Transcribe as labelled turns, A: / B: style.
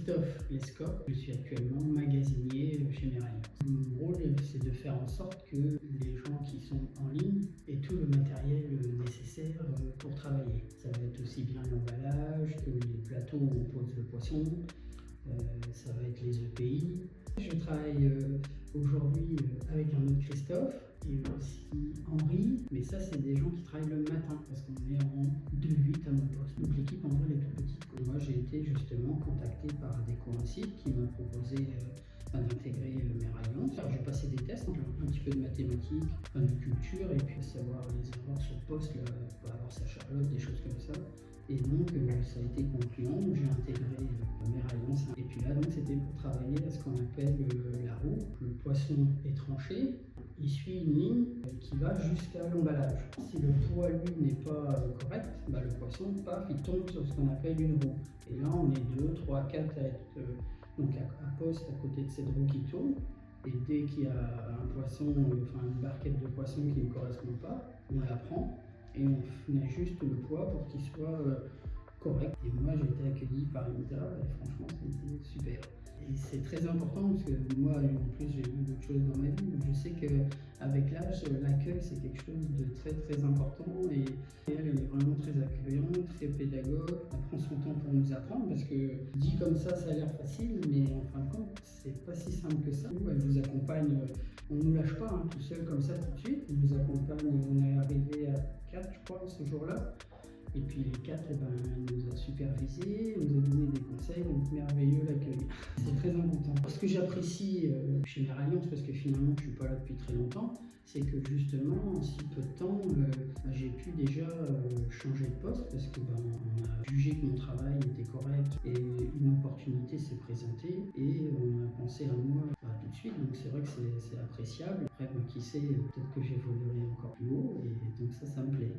A: Christophe Lescop, je suis actuellement magasinier chez Meralliance. Mon rôle, c'est de faire en sorte que les gens qui sont en ligne aient tout le matériel nécessaire pour travailler. Ça va être aussi bien l'emballage que les plateaux où on pose le poisson, ça va être les EPI. Je travaille aujourd'hui avec un autre Christophe et aussi Henri, mais ça c'est des gens qui travaillent le matin parce qu'on est en 2-8 à mon poste. Donc l'équipe en vrai elle est toute petite. Moi j'ai été justement contacté par des co-incites qui m'ont proposé d'intégrer Meralliance. Alors j'ai passé des tests, un petit peu de mathématiques, de culture et puis savoir les erreurs sur poste, là, pour avoir sa Charlotte, des choses comme ça. Et donc ça a été concluant, j'ai intégré Meralliance. Et puis là donc c'était pour travailler à ce qu'on appelle la roue. Le poisson est tranché, il suit une ligne qui va jusqu'à l'emballage. Si le poids lui n'est pas correct, le poisson paf, il tombe sur ce qu'on appelle une roue. Et là on est 2, 3, 4 à être donc à poste à côté de cette roue qui tourne. Et dès qu'il y a un poisson, une barquette de poisson qui ne correspond pas, on la prend et on ajuste le poids pour qu'il soit correct. Et moi j'ai été accueilli par une dame et franchement c'était super. Et c'est très important parce que moi en plus j'ai vu d'autres choses dans ma vie, donc je sais qu'avec l'âge l'accueil c'est quelque chose de très important et elle est vraiment très accueillante, très pédagogue, elle prend son temps pour nous apprendre parce que dit comme ça a l'air facile mais en fin de compte c'est pas si simple que ça. Elle vous accompagne, on ne nous lâche pas tout seul comme ça tout de suite, elle nous accompagne, on est arrivé à 4 je crois ce jour-là. Et puis les 4, elle nous a supervisés, nous a donné des conseils, donc merveilleux l'accueil. C'est très important. Ce que j'apprécie chez Meralliance, parce que finalement je ne suis pas là depuis très longtemps, c'est que justement en si peu de temps, j'ai pu déjà changer de poste parce que on a jugé que mon travail était correct et une opportunité s'est présentée et on a pensé à moi tout de suite. Donc c'est vrai que c'est appréciable. Après, qui sait, peut-être que j'évoluerai encore plus haut et donc ça me plaît.